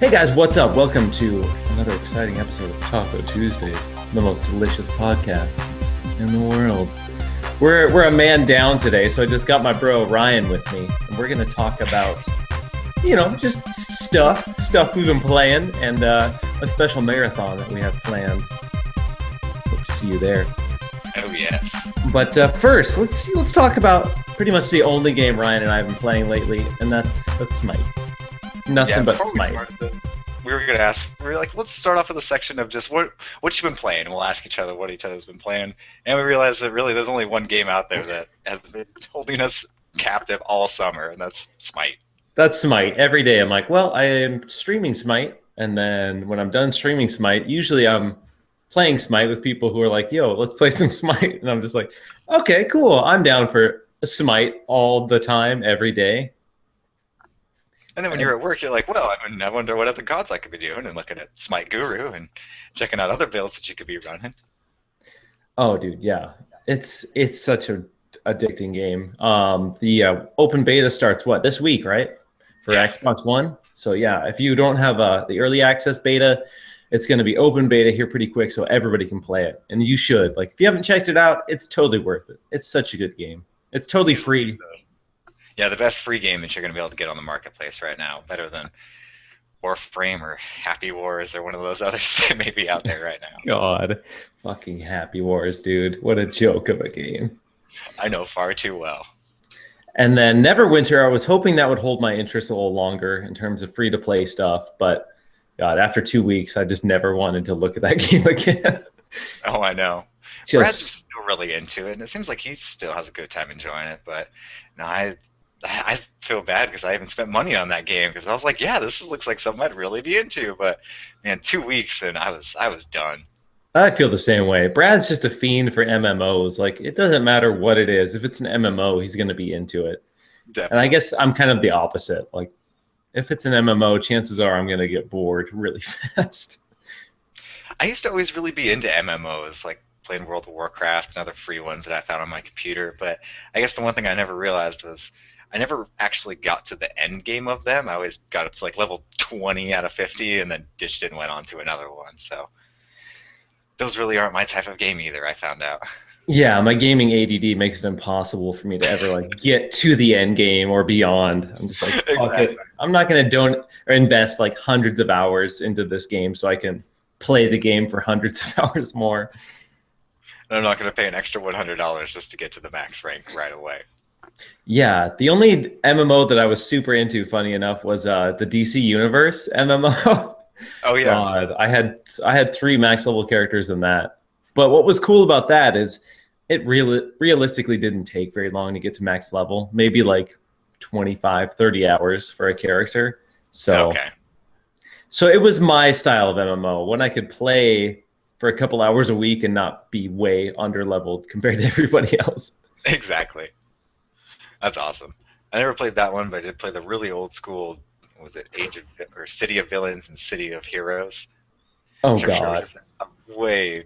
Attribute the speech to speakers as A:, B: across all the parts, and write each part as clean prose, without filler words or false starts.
A: Hey guys, what's up? Welcome to another exciting episode of Talko Tuesdays, the most delicious podcast in the world. We're a man down today, so I just got my bro Ryan with me, and we're gonna talk about, just stuff we've been playing, and a special marathon that we have planned. Hope to see you there.
B: Oh yes.
A: But first, let's talk about pretty much the only game Ryan and I have been playing lately, and that's Smite. Nothing but Smite.
B: We were gonna ask. We were like, let's start off with a section of just what you've been playing. And we'll ask each other what each other's been playing, and we realized that really there's only one game out there that has been holding us captive all summer, and that's Smite.
A: That's Smite. Every day I'm like, well, I am streaming Smite, and then when I'm done streaming Smite, usually I'm playing Smite with people who are like, yo, let's play some Smite, and I'm just like, okay, cool. I'm down for Smite all the time, every day.
B: And then when you're at work, you're like, well, I wonder what other gods I could be doing, and looking at Smite Guru and checking out other builds that you could be running.
A: Oh, dude, yeah, it's such a addicting game. The open beta starts this week, right? For Xbox One. So yeah, if you don't have the early access beta, it's going to be open beta here pretty quick, so everybody can play it, and you should. Like, if you haven't checked it out, it's totally worth it. It's such a good game. It's totally free.
B: Yeah, the best free game that you're going to be able to get on the marketplace right now, better than Warframe or Happy Wars or one of those others that may be out there right now.
A: God, fucking Happy Wars, dude. What a joke of a game.
B: I know far too well.
A: And then Neverwinter, I was hoping that would hold my interest a little longer in terms of free-to-play stuff, but God, after 2 weeks, I just never wanted to look at that game again.
B: Oh, I know. Brad's still really into it, and it seems like he still has a good time enjoying it, but no, I feel bad because I haven't spent money on that game because I was like, yeah, this looks like something I'd really be into. But man, 2 weeks and I was done.
A: I feel the same way. Brad's just a fiend for MMOs. Like, it doesn't matter what it is. If it's an MMO, he's going to be into it.
B: Definitely.
A: And I guess I'm kind of the opposite. Like, if it's an MMO, chances are I'm going to get bored really fast.
B: I used to always really be into MMOs, like playing World of Warcraft and other free ones that I found on my computer. But I guess the one thing I never realized was I never actually got to the end game of them. I always got up to like level 20 out of 50 and then ditched it and went on to another one. So those really aren't my type of game either, I found out.
A: Yeah, my gaming ADD makes it impossible for me to ever like get to the end game or beyond. I'm just like, fuck
B: Exactly.
A: it. I'm not going to invest like hundreds of hours into this game so I can play the game for hundreds of hours more.
B: And I'm not going to pay an extra $100 just to get to the max rank right away.
A: Yeah, the only MMO that I was super into, funny enough, was the DC Universe MMO.
B: Oh yeah.
A: God, I had 3 max level characters in that. But what was cool about that is it realistically didn't take very long to get to max level. Maybe like 25, 30 hours for a character. So it was my style of MMO, when I could play for a couple hours a week and not be way under leveled compared to everybody else.
B: Exactly. That's awesome. I never played that one, but I did play the really old school. What was it, City of Villains and City of Heroes?
A: Oh
B: which I'm sure
A: God,
B: was just a way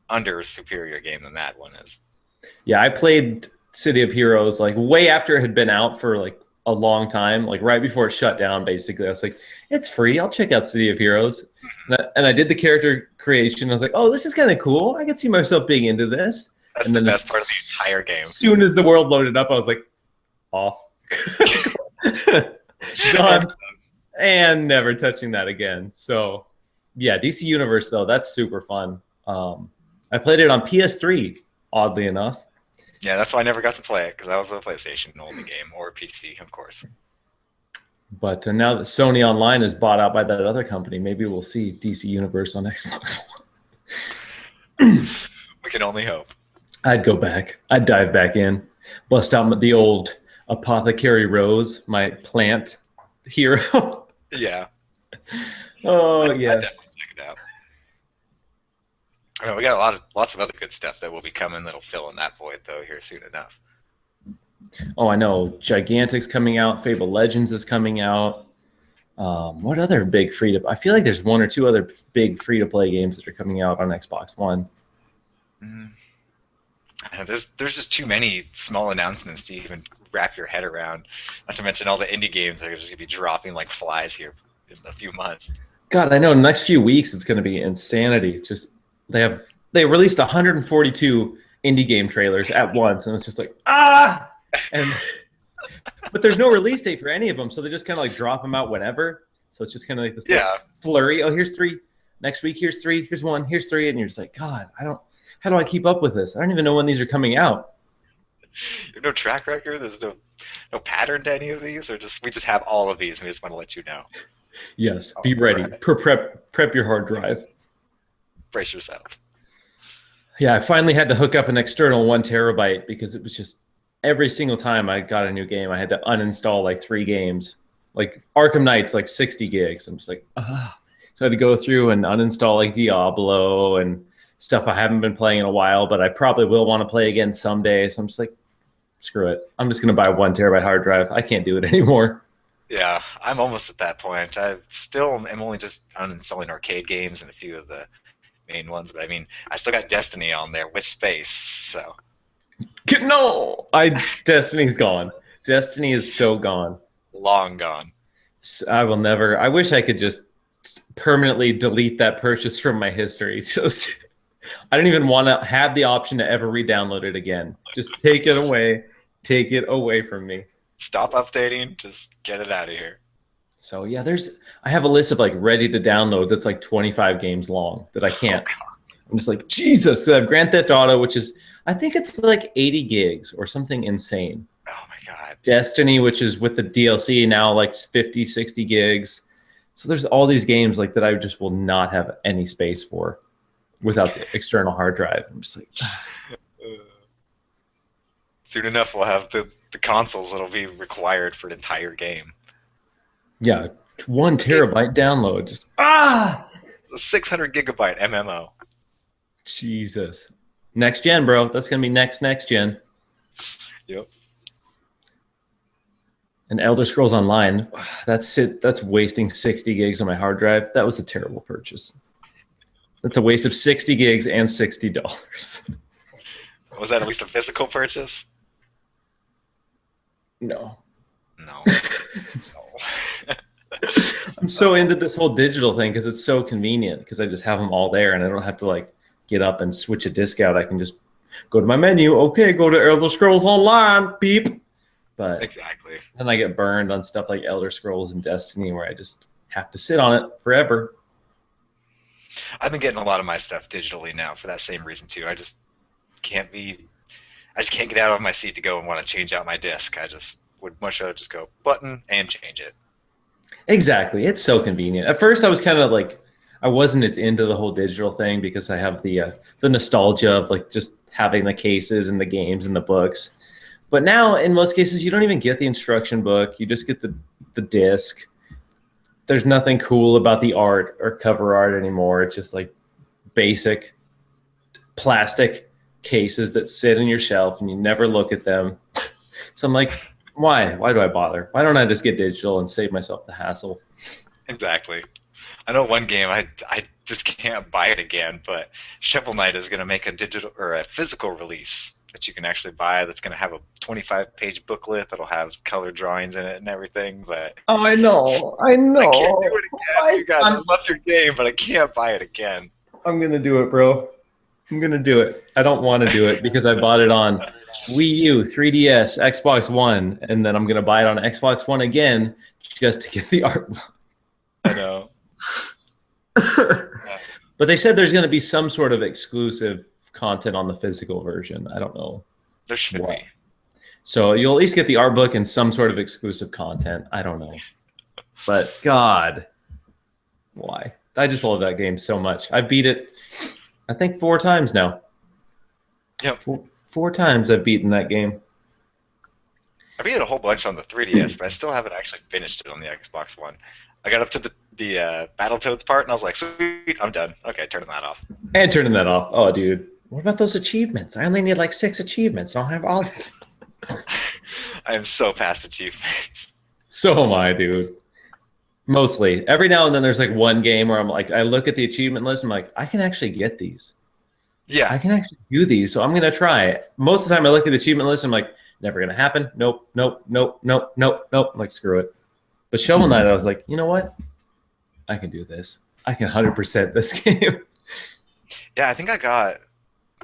B: under superior game than that one is.
A: yeah, I played City of Heroes like way after it had been out for like a long time, like right before it shut down. Basically, I was like, it's free. I'll check out City of Heroes, and I did the character creation. I was like, oh, this is kind of cool. I could see myself being into this.
B: That's
A: And then
B: the best part of the entire game.
A: As soon as the world loaded up, I was like, off. Done. And never touching that again. So, yeah, DC Universe, though, that's super fun. I played it on PS3, oddly enough.
B: Yeah, that's why I never got to play it, because that was a PlayStation only game, or PC, of course.
A: But now that Sony Online is bought out by that other company, maybe we'll see DC Universe on Xbox
B: One. We can only hope.
A: I'd go back. I'd dive back in. Bust out the old Apothecary Rose, my plant hero.
B: Yeah.
A: Oh,
B: I'd
A: yes.
B: definitely check it out. I know, we got lots of other good stuff that will be coming that'll fill in that void, though, here soon enough.
A: Oh, I know. Gigantic's coming out. Fable Legends is coming out. What other big I feel like there's 1 or 2 other big free-to-play games that are coming out on Xbox One.
B: There's just too many small announcements to even wrap your head around. Not to mention all the indie games that are just going to be dropping like flies here in a few months.
A: God, I know. Next few weeks, it's going to be insanity. Just they released 142 indie game trailers at once, and it's just like and but there's no release date for any of them, so they just kind of like drop them out whenever. So it's just kind of like this little
B: Yeah,
A: flurry. Oh, here's three. Next week, here's three. Here's one. Here's three, and you're just like, God, I don't. How do I keep up with this? I don't even know when these are coming out.
B: there's no track record. There's no pattern to any of these, or just we just have all of these, and we just want to let you know.
A: Yes,
B: Oh,
A: be ready.
B: right.
A: Prep your hard drive.
B: Brace yourself.
A: Yeah, I finally had to hook up an external 1 terabyte because it was just every single time I got a new game, I had to uninstall like 3 games. Like Arkham Knight's like 60 gigs. I'm just like, ah. So I had to go through and uninstall like Diablo and stuff I haven't been playing in a while, but I probably will want to play again someday. So I'm just like, screw it. I'm just going to buy a 1 terabyte hard drive. I can't do it anymore.
B: Yeah, I'm almost at that point. I still am only just uninstalling arcade games and a few of the main ones, but I mean, I still got Destiny on there with space, so
A: No, Destiny's gone. Destiny is so gone.
B: long gone.
A: I will never. I wish I could just permanently delete that purchase from my history. Just, I don't even want to have the option to ever re-download it again. Just take it away. Take it away from me.
B: Stop updating, just get it out of here.
A: So yeah, I have a list of like ready to download that's like 25 games long that I
B: Oh
A: can't.
B: god.
A: I'm just like, Jesus. So I have Grand Theft Auto, which is, I think it's like 80 gigs or something insane.
B: Oh my god.
A: Destiny, which is with the DLC now like 50, 60 gigs. So there's all these games like that I just will not have any space for without the external hard drive. I'm just like,
B: Soon enough we'll have the consoles that'll be required for an entire game.
A: yeah, 1 terabyte download. Just
B: A 600 gigabyte MMO.
A: Jesus. Next gen, bro. That's gonna be next gen.
B: Yep.
A: And Elder Scrolls Online, that's it. That's wasting 60 gigs on my hard drive. That was a terrible purchase. That's a waste of 60 gigs and $60.
B: Was that at least a physical purchase?
A: No.
B: No. No.
A: I'm so into this whole digital thing because it's so convenient because I just have them all there and I don't have to like get up and switch a disc out. I can just go to my menu. Okay, go to Elder Scrolls Online. Beep. But
B: Exactly.
A: then I get burned on stuff like Elder Scrolls and Destiny where I just have to sit on it forever.
B: I've been getting a lot of my stuff digitally now for that same reason too. Can't be I just can't get out of my seat to go and want to change out my disc. I just would much rather just go button and change it.
A: Exactly. It's so convenient. At first I was kind of like I wasn't as into the whole digital thing because I have the nostalgia of like just having the cases and the games and the books. But now in most cases you don't even get the instruction book. You just get the disc. There's nothing cool about the art or cover art anymore. It's just like basic plastic cases that sit on your shelf and you never look at them. So I'm like, why? Why do I bother? Why don't I just get digital and save myself the hassle?
B: Exactly. I know one game I just can't buy it again, but Shovel Knight is going to make a digital or a physical release that you can actually buy. That's going to have a 25-page booklet that'll have color drawings in it and everything. But
A: Oh, I know.
B: I can't do it again. You guys, I love your game, but I can't buy it again.
A: I'm going to do it, bro. I'm going to do it. I don't want to do it because I bought it on Wii U, 3DS, Xbox One, and then I'm going to buy it on Xbox One again just to get the art.
B: I know.
A: But they said there's going to be some sort of exclusive content on the physical version. I don't know.
B: There should
A: what.
B: be.
A: So you'll at least get the art book and some sort of exclusive content. I don't know. But God, why? I just love that game so much. I've beat it, I think, 4 times now.
B: Yep.
A: Four times I've beaten that game.
B: I beat it a whole bunch on the 3DS, but I still haven't actually finished it on the Xbox One. I got up to the Battletoads part, and I was like, sweet, I'm done. Okay, turning that off.
A: And turning that off. Oh, dude. What about those achievements? I only need like 6 achievements. I'll have all.
B: I am so past achievements.
A: So am I, dude. Mostly. Every now and then there's like one game where I'm like, I look at the achievement list and I'm like, I can actually get these.
B: Yeah.
A: I can actually do these, so I'm going to try it. Most of the time I look at the achievement list and I'm like, never going to happen. Nope, nope, nope, nope, nope, nope. I'm like, screw it. But Shovel Knight, I was like, you know what? I can do this. I can 100% this game.
B: Yeah, I think I got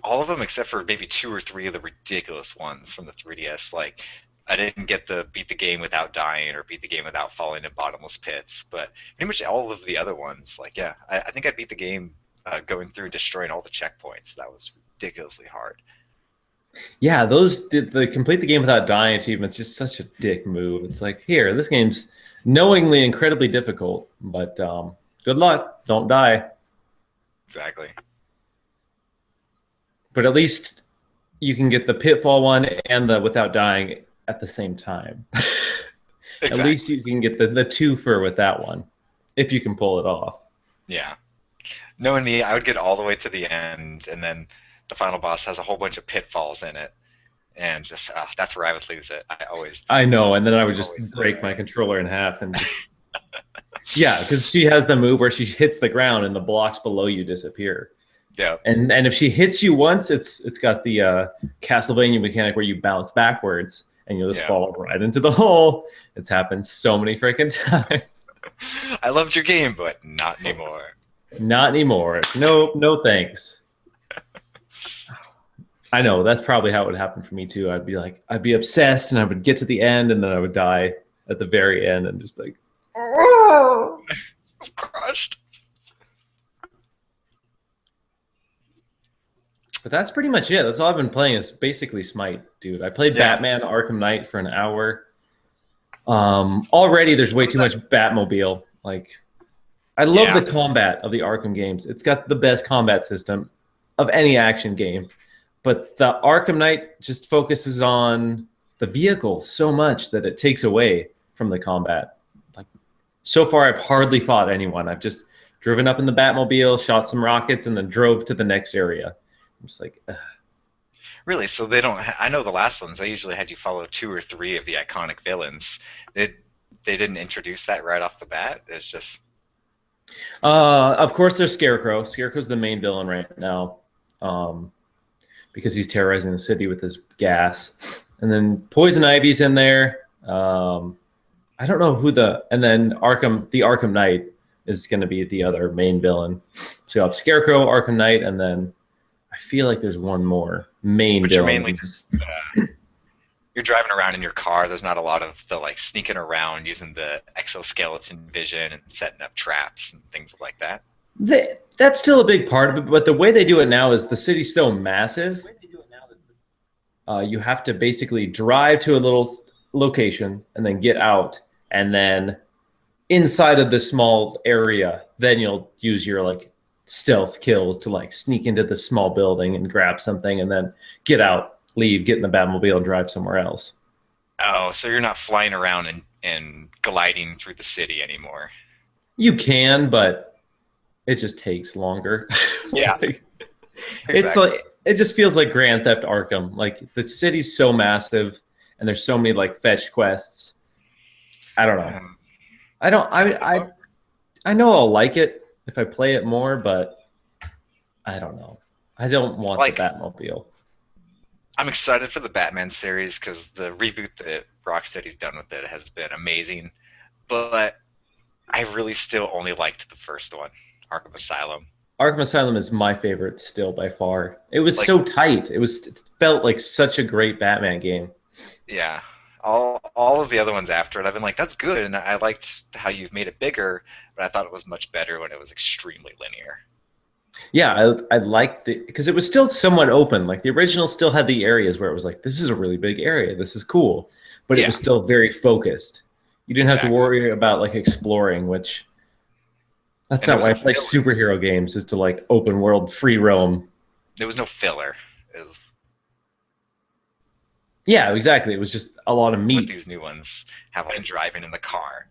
B: all of them except for maybe two or three of the ridiculous ones from the 3DS. Like, I didn't get the beat the game without dying or beat the game without falling in bottomless pits, but pretty much all of the other ones, like, yeah, I think I beat the game going through and destroying all the checkpoints. That was ridiculously hard.
A: Yeah, those the complete the game without dying achievement's just such a dick move. It's like, here, this game's knowingly incredibly difficult, but good luck, don't die.
B: Exactly.
A: But at least you can get the pitfall one and the without dying at the same time. At least
B: Exactly.
A: you can get the twofer with that one, if you can pull it off.
B: Yeah. Knowing me, I would get all the way to the end, and then the final boss has a whole bunch of pitfalls in it, and just that's where I would lose it. I always,
A: I know, and then I would just
B: always
A: break my controller in half and just yeah, because she has the move where she hits the ground and the blocks below you disappear.
B: yeah,
A: And if she hits you once, it's got the Castlevania mechanic where you bounce backwards and you'll just
B: yeah.
A: fall right into the hole. It's happened so many freaking times.
B: I loved your game, but not anymore.
A: Not anymore. No, no thanks. I know that's probably how it would happen for me too. I'd be obsessed, and I would get to the end, and then I would die at the very end, and just be like,
B: Crushed.
A: but that's pretty much it. That's all I've been playing is basically Smite, dude. I played
B: Yeah.
A: Batman Arkham Knight for an hour. Already there's way too much Batmobile. Like, I love
B: Yeah.
A: the combat of the Arkham games. It's got the best combat system of any action game. But the Arkham Knight just focuses on the vehicle so much that it takes away from the combat. Like, so far, I've hardly fought anyone. I've just driven up in the Batmobile, shot some rockets, and then drove to the next area. I'm just like, ugh.
B: Really? So they don't. I know the last ones. They usually had you follow two or three of the iconic villains. They they didn't introduce that right off the bat. It's just
A: Of course, there's Scarecrow. Scarecrow's the main villain right now, um, because he's terrorizing the city with his gas. And then Poison Ivy's in there. I don't know who and then the Arkham Knight is going to be the other main villain. So you have Scarecrow, Arkham Knight, and then I feel like there's one more main
B: but
A: villain.
B: you're mainly just you're driving around in your car. There's not a lot of the like sneaking around using the exoskeleton vision and setting up traps and things like that.
A: That's still a big part of it, but the way they do it now is the city's so massive. You have to basically drive to a little location and then get out, and then inside of this small area, then you'll use your like stealth kills to like sneak into the small building and grab something, and then get out, leave, get in the Batmobile, and drive somewhere else.
B: Oh, so you're not flying around and gliding through the city anymore.
A: You can, but it just takes longer.
B: Yeah,
A: Like, it's
B: exactly.
A: like it just feels like Grand Theft Arkham. Like the city's so massive, and there's so many like fetch quests. I don't know.
B: Um,
A: I don't. I know I'll like it if I play it more, but I don't know. I don't want the
B: like
A: Batmobile.
B: I'm excited for the Batman series because the reboot that Rocksteady's done with it has been amazing. But I really still only liked the first one, Arkham Asylum.
A: Arkham Asylum is my favorite still by far. It was
B: Like,
A: so tight. It felt like such a great Batman game.
B: yeah, all of the other ones after it, I've been like, that's good, and I liked how you've made it bigger, but I thought it was much better when it was extremely linear.
A: Yeah, I liked it because it was still somewhat open. Like the original still had the areas where it was like, this is a really big area. This is cool. But it
B: Yeah,
A: was still very focused. You didn't have to
B: exactly.
A: worry about like exploring, which that's
B: And there
A: not
B: was
A: why I
B: no
A: play
B: filler.
A: superhero games, is to like open world free roam.
B: There was no filler. It was
A: Yeah, exactly. It was just a lot of
B: with
A: meat.
B: these new ones, have like driving in the car.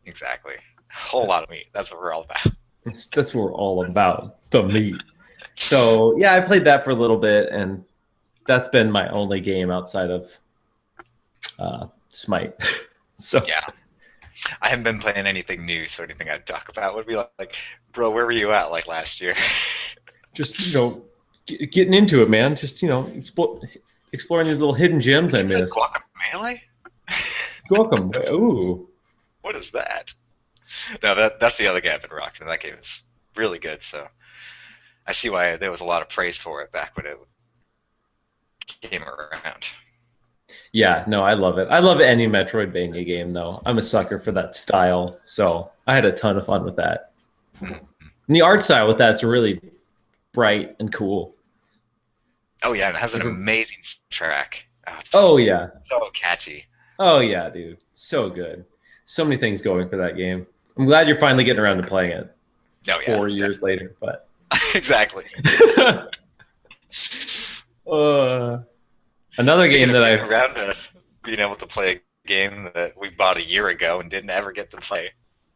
B: Exactly. A whole lot of meat. That's what we're all about.
A: That's what we're all about, the meat. So yeah, I played that for a little bit, and that's been my only game outside of Smite. So
B: Yeah. I haven't been playing anything new, so anything I'd talk about would be like, bro, where were you at like last year?
A: just getting into it, man. Just exploring these little hidden gems I
B: Did you play
A: missed.
B: Guacamelee?
A: Welcome. Ooh,
B: What is that? No, that's the other game I've been rocking. That game is really good. So I see why there was a lot of praise for it back when it came around.
A: Yeah, no, I love it. I love any Metroidvania game, though. I'm a sucker for that style, so I had a ton of fun with that.
B: Mhm.
A: And the art style with that's really bright and cool.
B: Oh yeah, and it has an
A: Ever-
B: amazing track. Oh,
A: Oh
B: it's
A: yeah,
B: so catchy.
A: oh yeah, dude, so good. So many things going for that game. I'm glad you're finally getting around to playing it
B: Oh yeah,
A: 4 years later. But
B: exactly.
A: uh, another game
B: Speaking of
A: that
B: getting
A: I
B: around to being able to play a game that we bought a year ago and didn't ever get to play.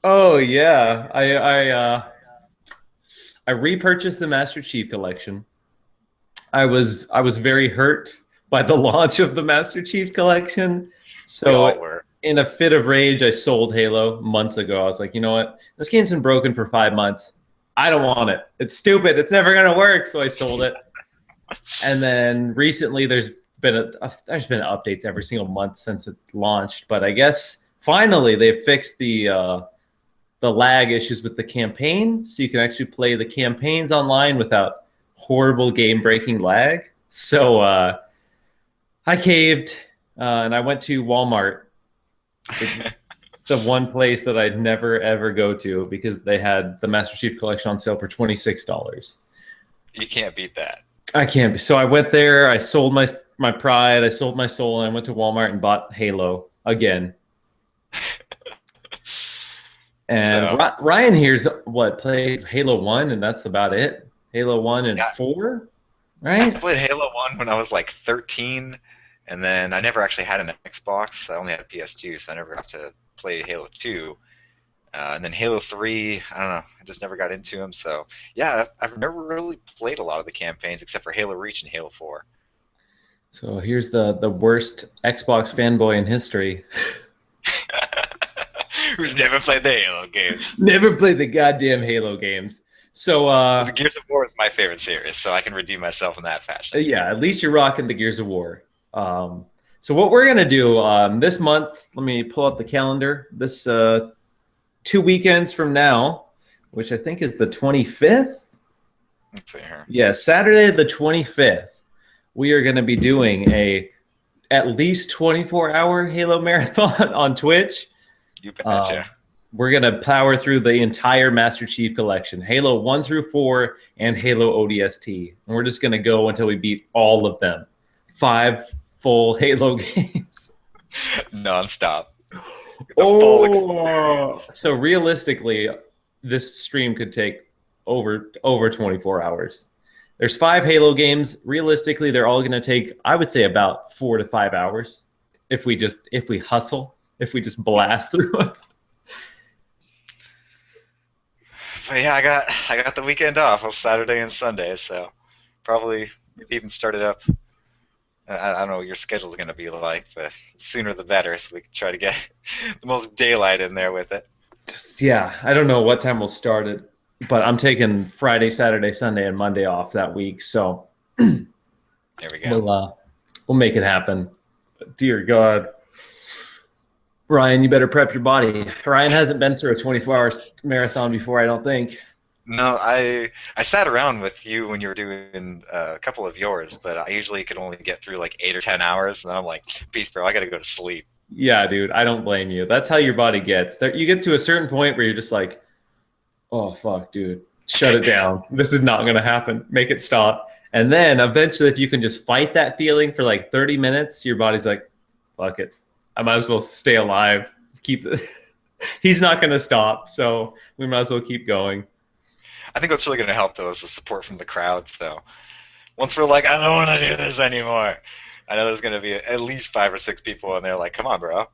A: oh yeah, I repurchased the Master Chief Collection. I was very hurt by the launch of the Master Chief Collection.
B: We all
A: So
B: were.
A: in a fit of rage, I sold Halo months ago. I was like, you know what? This game's been broken for 5 months. I don't want it. It's stupid. It's never gonna work. So I sold it. And then recently, there's been updates every single month since it launched. But I guess finally they fixed the lag issues with the campaign, so you can actually play the campaigns online without horrible game breaking lag. So I caved and I went to Walmart, the, the one place that I'd never ever go to because they had the Master Chief Collection on sale for $26.
B: You can't beat that.
A: I can't be. So I went there. I sold my pride. I sold my soul, and I went to Walmart and bought Halo again. And
B: So
A: Ryan here's what played Halo 1, and that's about it. Halo 1 and
B: yeah,
A: 4,
B: I
A: right?
B: played Halo 1 when I was like 13, and then I never actually had an Xbox. I only had a PS2, so I never got to play Halo 2. And then Halo 3, I don't know, I just never got into them. So yeah, I've never really played a lot of the campaigns except for Halo Reach and Halo 4.
A: So here's the worst Xbox fanboy in history.
B: Who's never played the Halo games?
A: Never played the goddamn Halo games. So
B: Well, the Gears of War is my favorite series, so I can redeem myself in that fashion.
A: yeah, at least you're rocking the Gears of War. So what we're gonna do this month? Let me pull up the calendar. This 2 weekends from now, which I think is the 25th.
B: Let's see here.
A: Yeah, Saturday the 25th. We are going to be doing a at least 24-hour Halo marathon on Twitch.
B: You
A: Um,
B: betcha.
A: we're going to power through the entire Master Chief collection, Halo 1 through 4 and Halo ODST. And we're just going to go until we beat all of them. 5 full Halo games.
B: Non-stop. The full
A: Oh,
B: experience.
A: so realistically, this stream could take over 24 hours. There's 5 Halo games. Realistically, they're all going to take, I would say, about 4 to 5 hours if we hustle, if we just blast through it.
B: But yeah, I got the weekend off on Saturday and Sunday, so probably even start it up. I don't know what your schedule's going to be like, but sooner the better, so we can try to get the most daylight in there with it.
A: Just, yeah, I don't know what time we'll start it, but I'm taking Friday, Saturday, Sunday, and Monday off that week, so
B: There we go.
A: we'll make it happen. But dear God, Ryan, you better prep your body. Ryan hasn't been through a 24-hour marathon before, I don't think.
B: No, I sat around with you when you were doing a couple of yours, but I usually could only get through like 8 or 10 hours, and then I'm like, peace, bro, I got to go to sleep.
A: Yeah, dude, I don't blame you. That's how your body gets. There, you get to a certain point where you're just like, oh fuck, dude, shut it down. This is not gonna happen. Make it stop. And then eventually, if you can just fight that feeling for like 30 minutes, your body's like, fuck it. I might as well stay alive. Just keep this. He's not gonna stop, so we might as well keep going.
B: I think what's really going to help though is the support from the crowd. So once we're like, I don't want to do this anymore, I know there's going to be at least 5 or 6 people, and they're like, come on, bro,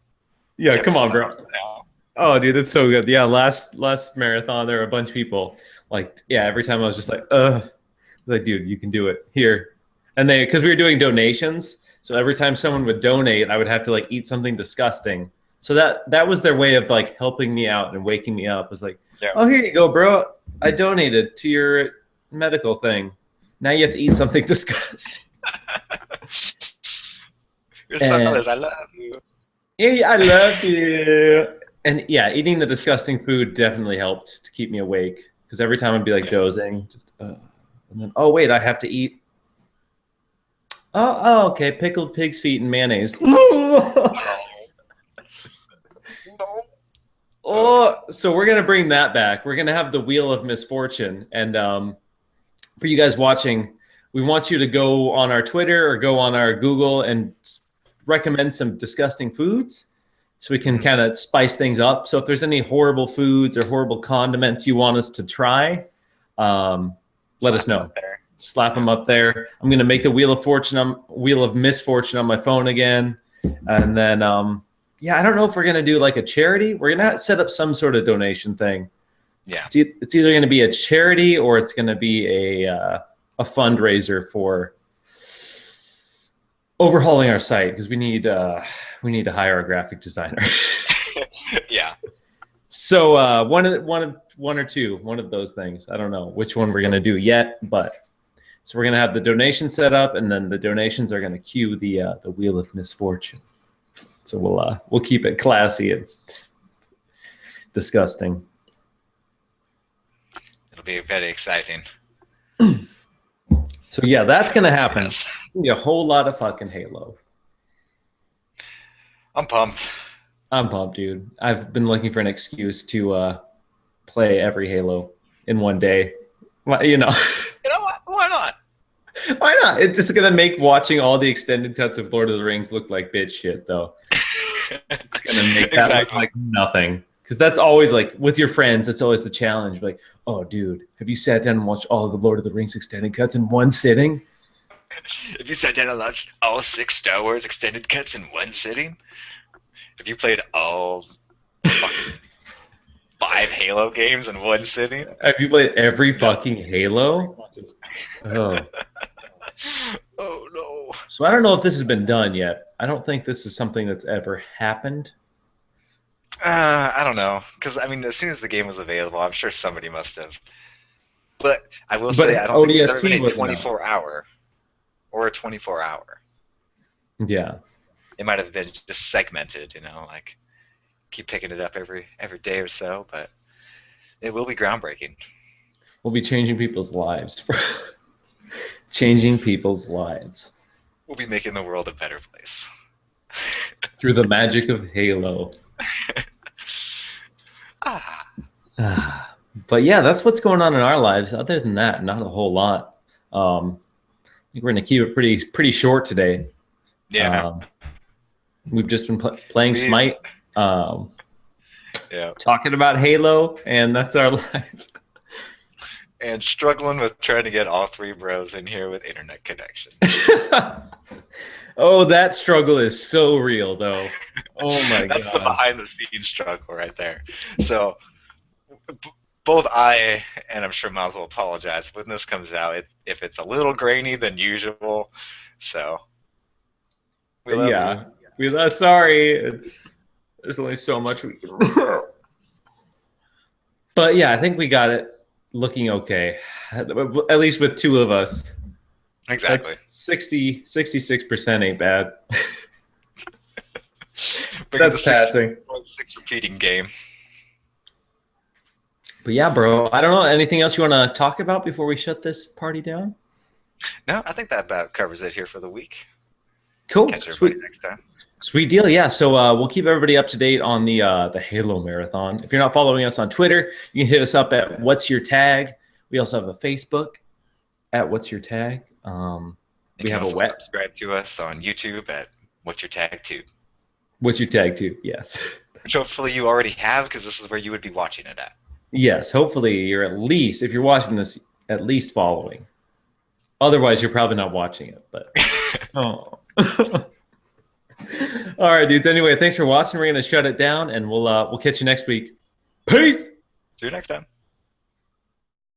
A: Yeah,
B: you have
A: come
B: to
A: on,
B: stop
A: bro.
B: now.
A: Oh, dude, that's so good. Yeah, last marathon, there were a bunch of people. Like, yeah, every time I was just like, dude, you can do it here. And they, because we were doing donations, so every time someone would donate, I would have to like eat something disgusting. So that was their way of like helping me out and waking me up. It was like,
B: Yeah.
A: oh, here you go, bro. I donated to your medical thing. Now you have to eat something disgusting.
B: Your
A: And
B: fathers, I love you.
A: yeah, I love you. And yeah, eating the disgusting food definitely helped to keep me awake because every time I'd be like
B: Yeah.
A: dozing, just and then oh wait, I have to eat. Okay, pickled pig's feet and mayonnaise.
B: No. Oh,
A: Oh, so we're gonna bring that back. We're gonna have the Wheel of Misfortune, and for you guys watching, we want you to go on our Twitter or go on our Google and recommend some disgusting foods, so we can kind of spice things up. So if there's any horrible foods or horrible condiments you want us to try, let us
B: slap him
A: know.
B: up there.
A: Slap them up there. I'm gonna make the Wheel of Misfortune on my phone again, and then yeah, I don't know if we're gonna do like a charity. We're gonna set up some sort of donation thing.
B: Yeah.
A: It's either gonna be a charity or it's gonna be a fundraiser for overhauling our site because we need to hire a graphic designer.
B: Yeah.
A: So one or two, one of those things. I don't know which one we're gonna do yet, but so we're gonna have the donation set up, and then the donations are gonna cue the Wheel of Misfortune. So we'll keep it classy. It's disgusting.
B: It'll be very exciting.
A: So yeah, that's gonna happen.
B: Yes.
A: Be a whole lot of fucking Halo.
B: I'm pumped.
A: I'm pumped, dude. I've been looking for an excuse to play every Halo in one day. Well, you know,
B: You know what? Why not?
A: why not? It's just gonna make watching all the extended cuts of Lord of the Rings look like bitch shit, though. It's gonna make that look
B: Exactly.
A: like nothing. Because that's always like with your friends, it's always the challenge. Like, oh, dude, have you sat down and watched all of the Lord of the Rings extended cuts in one sitting?
B: If you sat down and watched all 6 Star Wars extended cuts in one sitting, if you played all fucking 5 Halo games in one sitting,
A: Have you played every fucking Halo? Oh.
B: oh no.
A: So I don't know if this has been done yet. I don't think this is something that's ever happened.
B: I don't know, because I mean, as soon as the game was available, I'm sure somebody must have. But I will say, I
A: But
B: don't think there's ever
A: ODST
B: been a
A: wasn't out.
B: 24-hour or a 24-hour.
A: Yeah.
B: It might have been just segmented, like keep picking it up every day or so. But it will be groundbreaking.
A: We'll be changing people's lives. Changing people's lives
B: We'll be making the world a better place.
A: through the magic of Halo.
B: Ah,
A: But yeah, that's what's going on in our lives. Other than that, not a whole lot. I think we're going to keep it pretty short today.
B: yeah,
A: We've just been playing Smite,
B: yeah,
A: talking about Halo, and that's our lives.
B: and struggling with trying to get all 3 bros in here with internet connection.
A: Oh, that struggle is so real, though. Oh my
B: That's the
A: god.
B: behind the scenes struggle right there. So both I and I'm sure Miles will apologize when this comes out. If it's a little grainy than usual, so we love
A: Yeah, sorry. There's only so much we can. But yeah, I think we got it looking okay. At least with 2 of us.
B: you. Exactly.
A: That's 66% ain't bad.
B: Bringing
A: That's
B: the
A: passing.
B: 6 repeating game.
A: But yeah, bro, I don't know. Anything else you want to talk about before we shut this party down?
B: No, I think that about covers it here for the week.
A: Cool.
B: Catch everybody next time.
A: Sweet deal. Yeah. So we'll keep everybody up to date on the Halo Marathon. If you're not following us on Twitter, you can hit us up at What's Your Tag. We also have a Facebook at What's Your Tag.
B: You
A: We
B: can
A: have a
B: also
A: web.
B: subscribe to us on YouTube at What's Your Tag 2,
A: What's Your Tag too? Yes.
B: which hopefully you already have because this is where you would be watching it at.
A: Yes. Hopefully you're at least, if you're watching this, at least following. Otherwise, you're probably not watching it. But oh. All right, dudes. Anyway, thanks for watching. We're gonna shut it down, and we'll catch you next week. Peace.
B: See you next time.